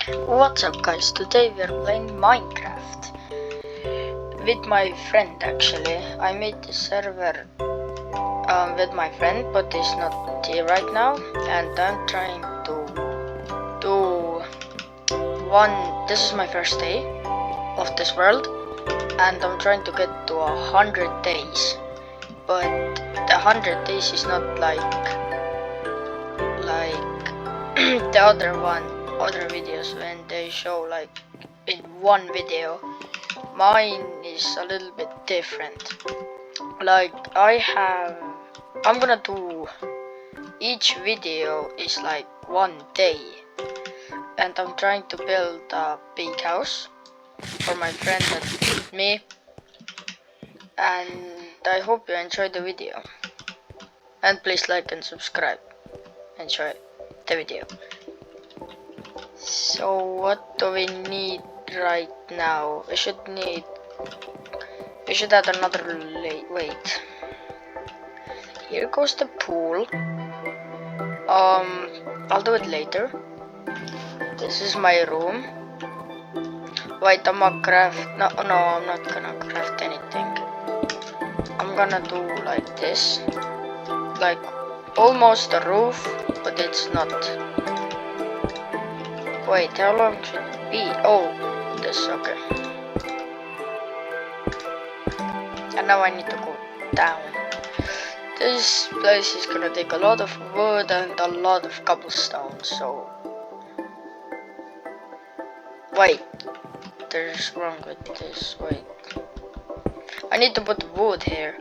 What's up guys, today we are playing Minecraft with my friend actually. I made the server with my friend but he's not here right now, and I'm trying to do this is my first day of this world and I'm trying to get to 100 days, but the 100 days is not like the other videos when they show like in one video. Mine is a little bit different. Like I'm gonna do each video is like 1 day, and I'm trying to build a big house for my friend and me, and I hope you enjoy the video, and please like and subscribe. Enjoy the video. So what do we need right now? We should add another wait. Here goes the pool. I'll do it later. This is my room. Wait, I'm gonna craft. No, I'm not gonna craft anything. I'm gonna do like this, like almost a roof, but it's not. Wait, how long should it be? Oh, this, okay. And now I need to go down. This place is gonna take a lot of wood and a lot of cobblestone, so... Wait, there's wrong with this, wait. I need to put wood here,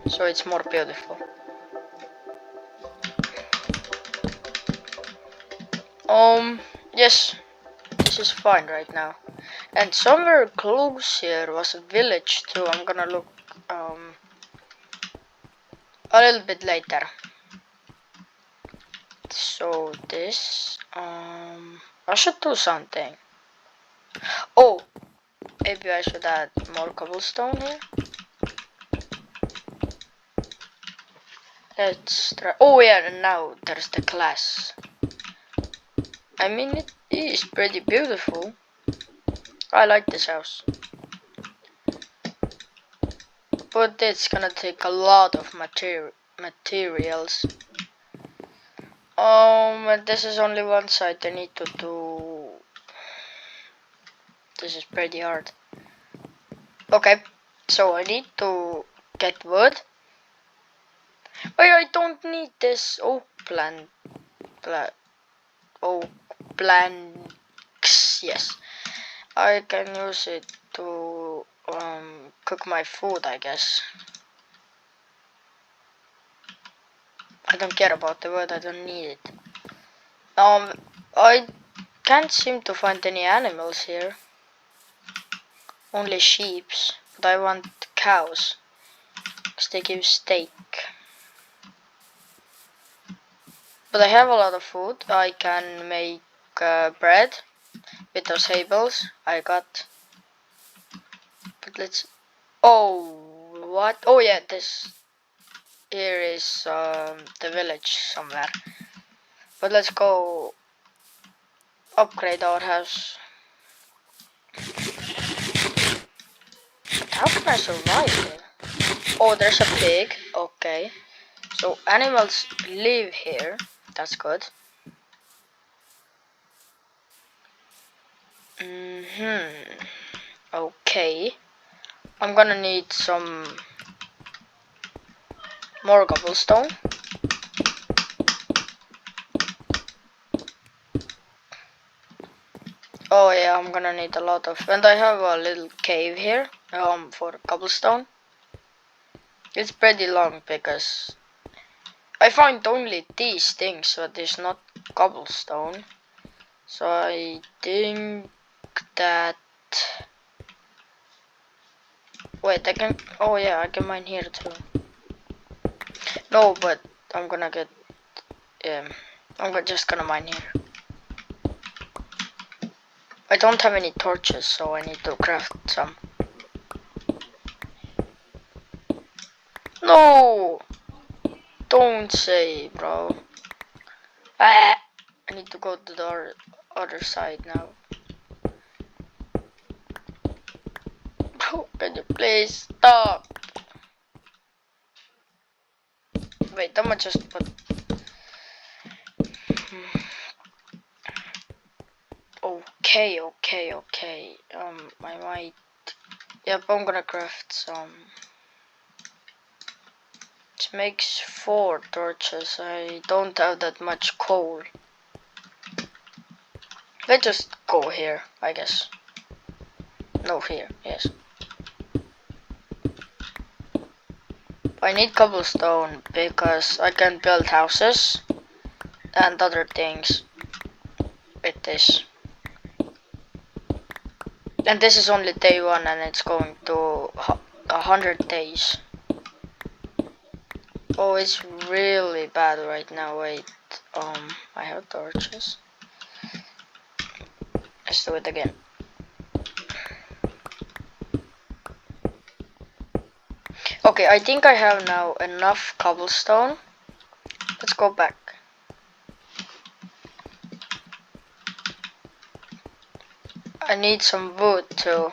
so it's more beautiful. Yes, this is fine right now. And somewhere close here was a village too. I'm gonna look a little bit later. So this I should do something. Oh, maybe I should add more cobblestone here. Let's try. Oh yeah, and now there's the glass. I mean, it is pretty beautiful. I like this house, but it's gonna take a lot of materials. And this is only one side. I need to do. This is pretty hard. Okay, so I need to get wood. Wait, I don't need this oak oak planks. Yes, I can use it to cook my food, I guess. I don't care about the wood, I don't need it. I can't seem to find any animals here. Only sheeps, but I want cows, because they give steak. But I have a lot of food. I can make bread with those tables I got. But let's... Oh, what? Oh yeah, this... Here is the village somewhere. But let's go upgrade our house. How can I survive here? Oh, there's a pig. Okay. So animals live here. That's good. Okay. I'm gonna need some more cobblestone. Oh yeah, I'm gonna need a lot of, and I have a little cave here for cobblestone. It's pretty long because I find only these things, but there's not cobblestone. So I think that... Wait, I can... Oh yeah, I can mine here too. No, but I'm gonna get... I'm just gonna mine here. I don't have any torches, so I need to craft some. No! Don't say, bro. Ah! I need to go to the other side now. Oh, can you please stop? Wait, I'm gonna just put. Okay. I might. Yep, I'm gonna craft some. It makes 4 torches. I don't have that much coal. Let's just go here, I guess. No, here, yes. I need cobblestone because I can build houses and other things with this. And this is only day 1 and it's going to 100 days. Oh, it's really bad right now. Wait, I have torches. Let's do it again. Okay, I think I have now enough cobblestone. Let's go back. I need some wood too.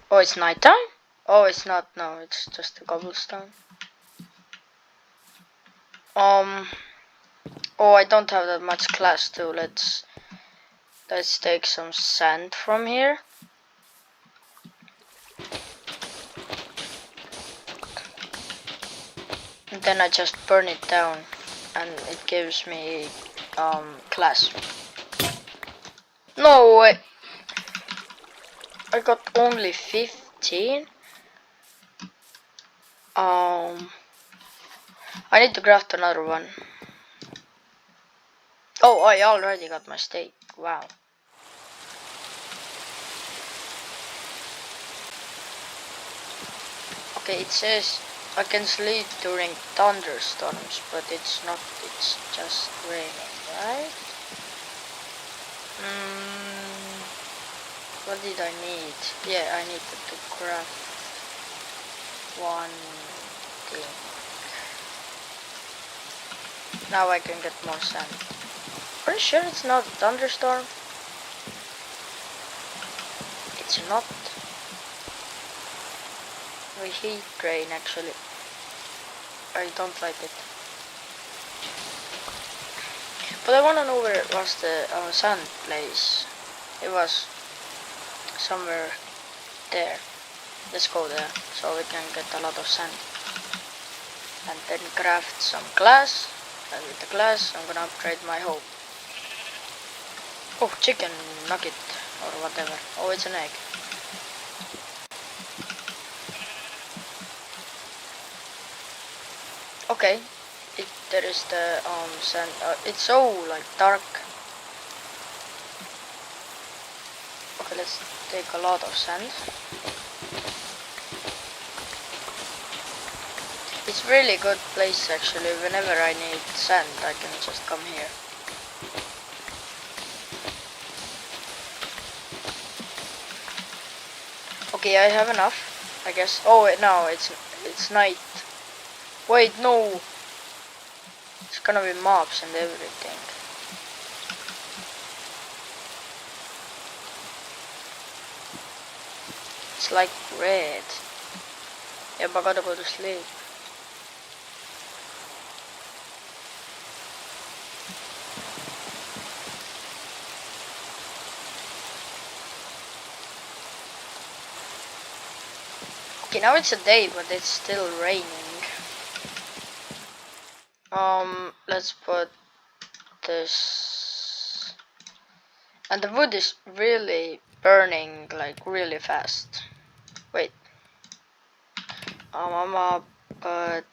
Oh, it's nighttime? Oh, it's not. No, it's just a cobblestone. Oh, I don't have that much glass too. Let's take some sand from here. And then I just burn it down and it gives me glass. No way. I got only 15. I need to craft another one. Oh, I already got my steak. Wow. Okay, it says I can sleep during thunderstorms, but it's not, it's just raining, right? What did I need? Yeah, I needed to craft one thing. Now I can get more sand. Pretty sure it's not a thunderstorm. It's not. We hate rain actually. I don't like it. But I wanna know where was the sand place. It was somewhere there. Let's go there so we can get a lot of sand. And then craft some glass. And with the glass I'm gonna upgrade my home. Oh, chicken nugget or whatever. Oh, it's an egg. Okay, there is the sand. It's so like dark. Okay, let's take a lot of sand. It's really good place actually. Whenever I need sand, I can just come here. Okay, I have enough, I guess. Oh wait, no, it's night. Wait, no. It's gonna be mobs and everything. It's like red. Yep, I gotta go to sleep. Okay, now it's a day, but it's still raining. Let's put this. And the wood is really burning, like, really fast. Wait. I'm up, but...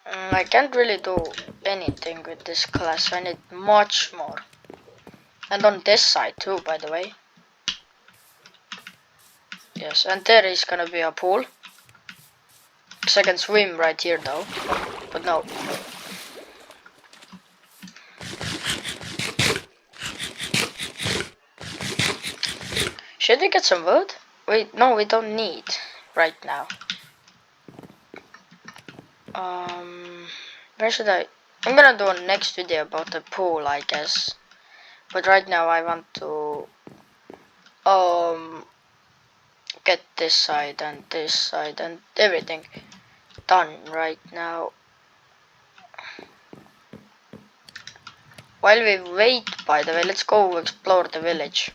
I can't really do anything with this class. I need much more. And on this side too, by the way. Yes, and there is gonna be a pool. Because I can swim right here though. But no. Should we get some wood? Wait, no, we don't need right now. Where should I? I'm gonna do a next video about the pool, I guess. But right now I want to get this side and everything done right now. While we wait, by the way, let's go explore the village.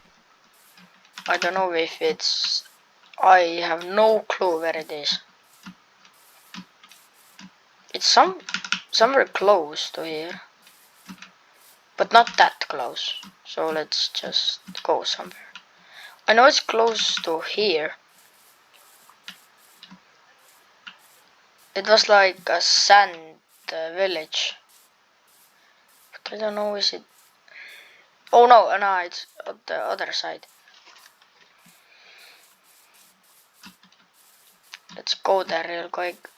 I don't know if it's... I have no clue where it is. It's somewhere close to here. But not that close. So let's just go somewhere. I know it's close to here. It was like a sand village. But I don't know, is it... Oh no, it's on the other side. Let's go there real quick.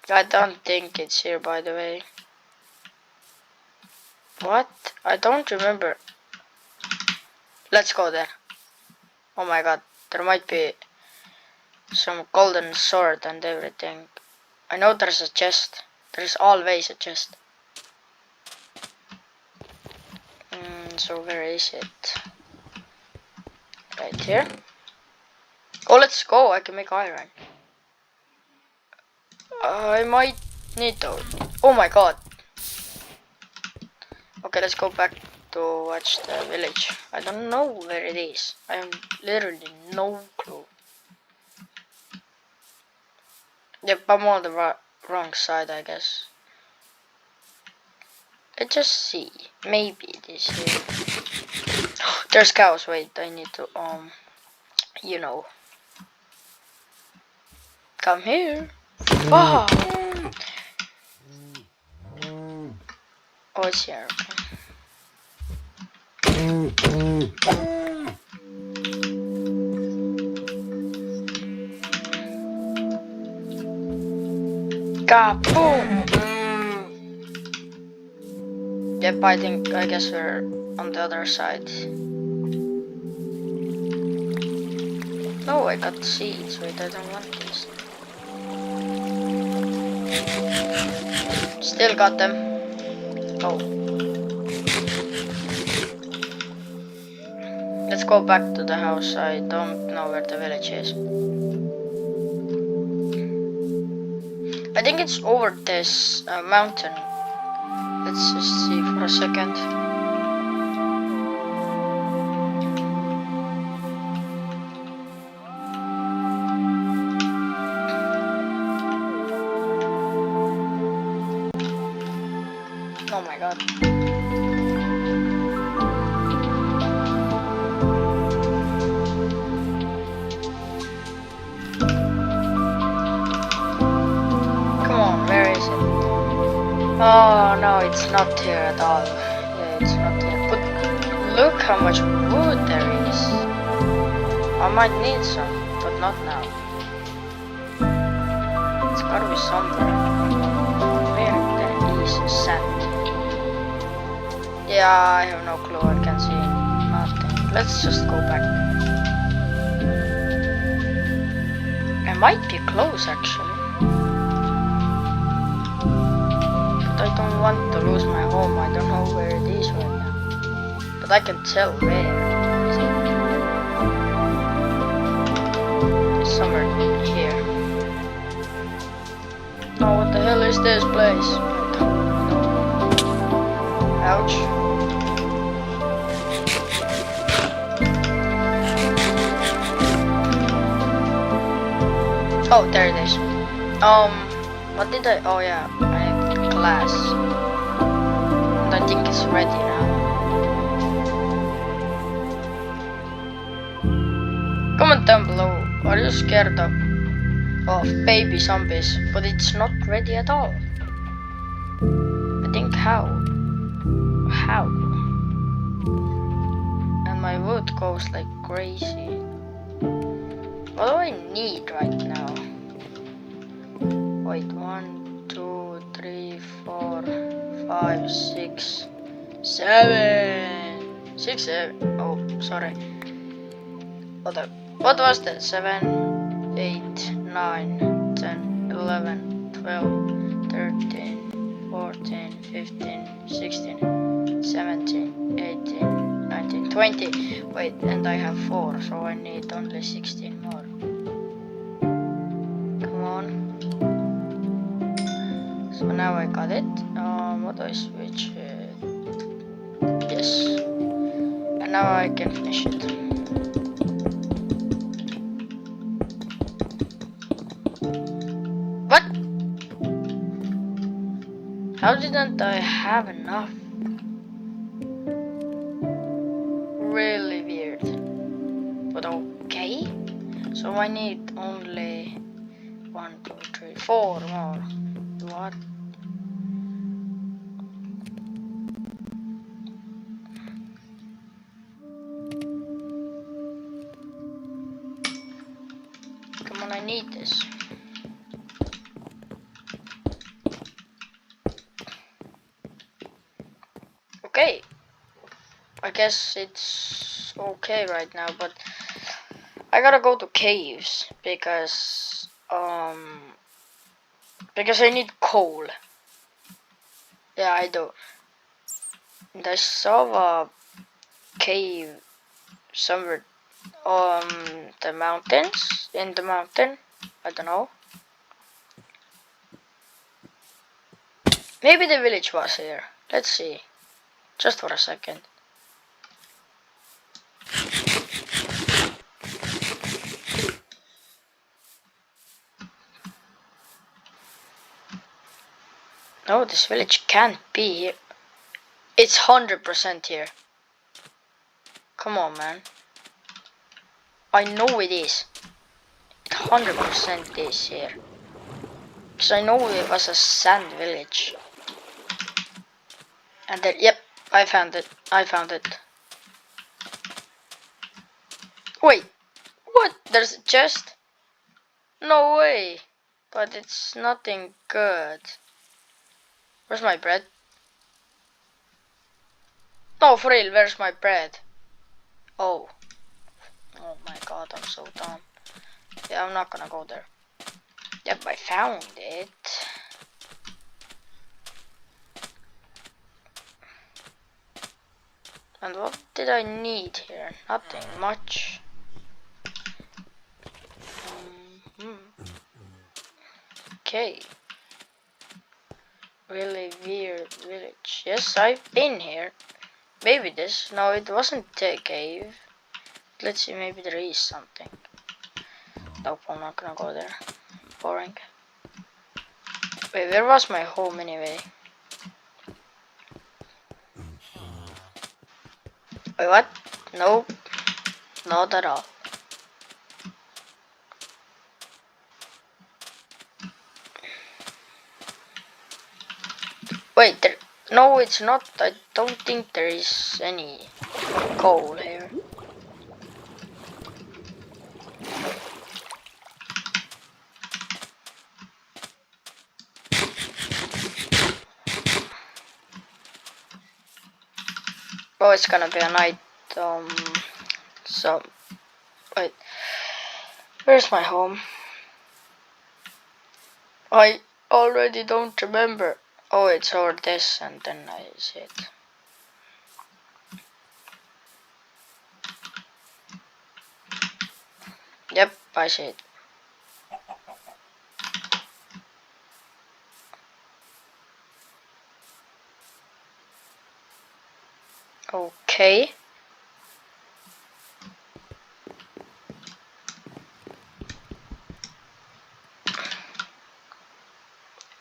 I don't think it's here, by the way. What? I don't remember. Let's go there. Oh my god, there might be some golden sword and everything. I know there's a chest. There's always a chest. So where is it? Right here. Oh, let's go. I can make iron. I might need those. Oh my god. Okay, let's go back to watch the village. I don't know where it is. I have literally no clue. Yep, I'm on the wrong side, I guess. Let's just see. Maybe it is here. There's cows. Wait, I need to you know. Come here. Wow. Oh, it's here. Okay. Kaboom! Yep, I guess we're on the other side. No, I got seeds. Wait, I don't want these. Still got them. Oh. Let's go back to the house. I don't know where the village is. I think it's over this mountain. Let's just see for a second. Oh my god. Come on, where is it? Oh no, it's not here at all. Yeah, it's not here. But look how much wood there is. I might need some, but not now. It's gotta be somewhere. Where there is sand. Yeah, I have no clue. I can see nothing. Let's just go back. I might be close actually. I don't want to lose my home. I don't know where it is right now. But I can tell where. It's somewhere here. Oh, what the hell is this place? I don't know. Ouch. Oh, there it is. What did I... Oh yeah, I have glass. And I think it's ready now. Comment down below, are you scared of baby zombies? But it's not ready at all. I think how? And my wood goes like crazy. What do I need right now? Wait, 1, 2, 3, 4, 5, 6, 7. 6, 7. Oh, sorry. What was that? 7, 8, 9, 10, 11, 12, 13, 14, 15, 16, 17, 18, 19, 20. Wait, and I have 4, so I need only 16 more. Come on. So now I got it. What do I switch it? Yes. And now I can finish it. What? How didn't I have enough? Really weird. But okay. So I need only 1, 2, 3, 4 more. What? Come on, I need this. Okay. I guess it's okay right now, but I gotta go to caves because I need coal. Yeah, I do. And I saw a cave somewhere the mountains, in the mountain. I don't know. Maybe the village was here. Let's see. Just for a second. No, this village can't be here. It's 100% here. Come on, man. I know it is. It 100% is here. Because I know it was a sand village. And then, yep, I found it. I found it. Wait, what? There's a chest? No way. But it's nothing good. Where's my bread? No, for real, where's my bread? Oh. Oh my god, I'm so dumb. Yeah, I'm not gonna go there. Yep, I found it. And what did I need here? Nothing much. Okay. Really weird village. Yes, I've been here. Maybe this. No, it wasn't a cave. Let's see, maybe there is something. Nope, I'm not gonna go there. Boring. Wait, where was my home anyway? Wait, what? Nope. Not at all. Wait, there... No, it's not. I don't think there is any coal here. Oh, it's gonna be a night. So... Wait. Where's my home? I already don't remember. Oh, it's over this, and then I see it. Yep, I see it. Okay.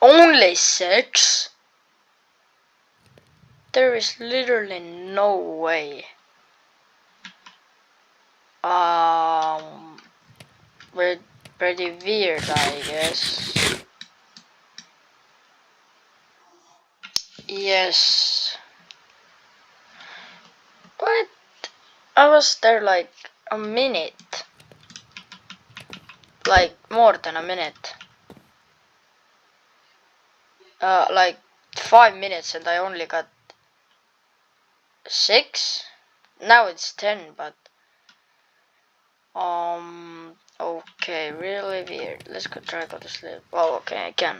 Only 6? There is literally no way. We're pretty weird, I guess. Yes. But I was there like a minute. Like more than a minute. Like 5 minutes, and I only got 6. Now it's 10, but Okay, really weird. Let's try go to sleep. Oh, okay, I can.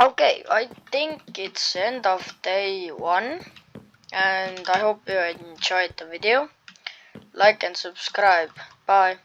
Okay, I think it's end of day 1, and I hope you enjoyed the video. Like and subscribe. Bye.